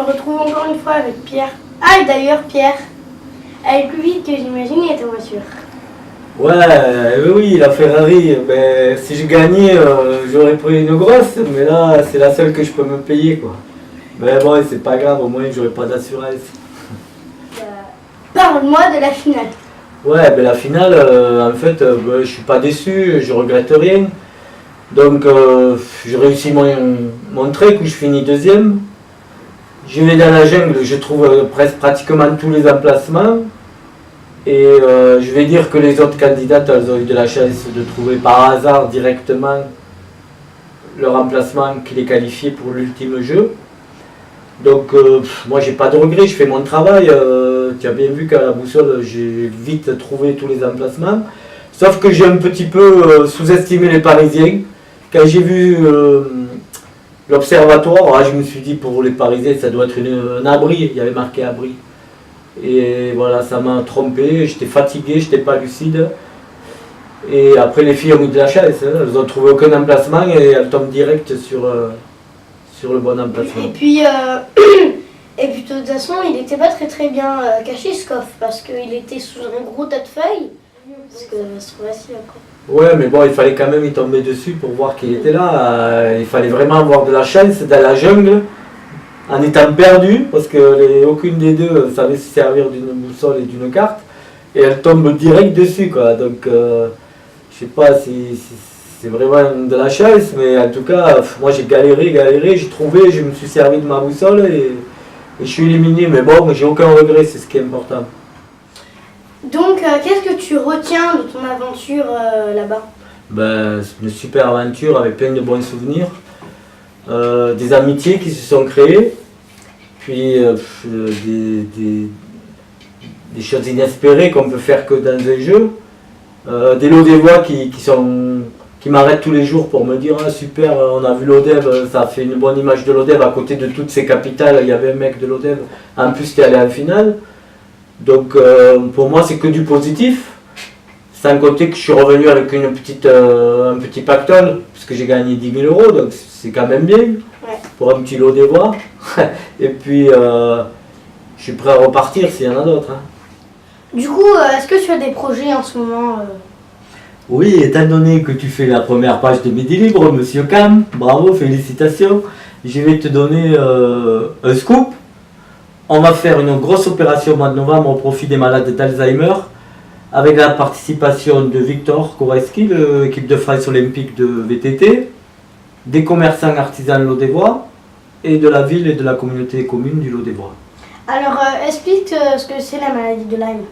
me retrouve encore une fois avec Pierre. Ah, et d'ailleurs, Pierre, elle est plus vite que j'imaginais ta voiture. Ouais, oui, la Ferrari, ben, si je gagnais, j'aurais pris une grosse, mais là, c'est la seule que je peux me payer, quoi. Mais bon, c'est pas grave, au moins, j'aurais pas d'assurance. Parle-moi de la finale. Ouais, ben la finale, en fait, ben, je suis pas déçu, je regrette rien. Donc, j'ai réussi mon trek où je finis deuxième. Je vais dans la jungle, je trouve presque pratiquement tous les emplacements. Et je vais dire que les autres candidates, elles ont eu de la chance de trouver par hasard directement leur emplacement qui les qualifiait pour l'ultime jeu. Donc moi j'ai pas de regrets, je fais mon travail. Tu as bien vu qu'à la boussole j'ai vite trouvé tous les emplacements. Sauf que j'ai un petit peu sous-estimé les Parisiens. Quand j'ai vu l'observatoire, je me suis dit pour les Parisiens ça doit être un abri, il y avait marqué abri. Et voilà, ça m'a trompé, j'étais fatigué, j'étais pas lucide. Et après les filles ont eu de la chance, hein. Elles n'ont trouvé aucun emplacement et elles tombent direct sur le bon emplacement. Et puis de toute façon, il n'était pas très bien caché ce coffre parce qu'il était sous un gros tas de feuilles. Parce que ça se trouve facile après. Ouais, mais bon, il fallait quand même y tomber dessus pour voir qu'il était là. Il fallait vraiment avoir de la chance dans la jungle, en étant perdu, parce que aucune des deux savait se servir d'une boussole et d'une carte. Et elle tombe direct dessus, quoi. Donc, je sais pas si c'est vraiment de la chance, mais en tout cas, moi j'ai galéré, j'ai trouvé, je me suis servi de ma boussole et je suis éliminé. Mais bon, j'ai aucun regret, c'est ce qui est important. Donc, qu'est-ce que tu retiens de ton aventure là-bas? Ben, c'est une super aventure avec plein de bons souvenirs, des amitiés qui se sont créées, puis des choses inespérées qu'on peut faire que dans un jeu, des lots des voix qui m'arrêtent tous les jours pour me dire ah super, on a vu l'Odev, ça a fait une bonne image de l'Odev, à côté de toutes ces capitales, il y avait un mec de l'Odev, en plus qui allait en finale. Donc pour moi c'est que du positif, sans compter que je suis revenu avec un petit pactole, parce que j'ai gagné 10 000 €, donc c'est quand même bien, ouais, pour un petit lot des voix. Et puis je suis prêt à repartir s'il y en a d'autres. Hein. Du coup, est-ce que tu as des projets en ce moment Oui, étant donné que tu fais la première page de Midi Libre, monsieur Cam, bravo, félicitations. Je vais te donner un scoop. On va faire une grosse opération au mois de novembre au profit des malades d'Alzheimer, avec la participation de Victor Koreski, l'équipe de France olympique de VTT, des commerçants artisans lodévois et de la ville et de la communauté commune du Lodévois. Alors, explique ce que c'est la maladie de Lyme.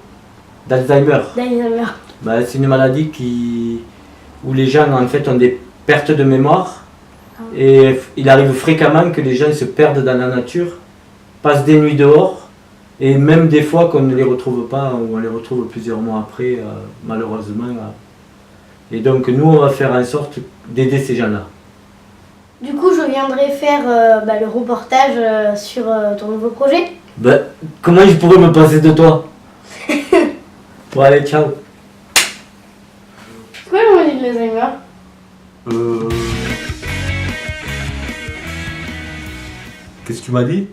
D'Alzheimer. D'Alzheimer. Ben, c'est une maladie où les gens en fait ont des pertes de mémoire et il arrive fréquemment que les gens se perdent dans la nature, passent des nuits dehors et même des fois qu'on ne les retrouve pas ou on les retrouve plusieurs mois après malheureusement. Et donc nous on va faire en sorte d'aider ces gens-là. Du coup je viendrai faire le reportage sur ton nouveau projet. Ben, comment je pourrais me passer de toi? Bon allez, ciao. C'est quoi la maladie de l'Alzheimer? Qu'est-ce que tu m'as dit?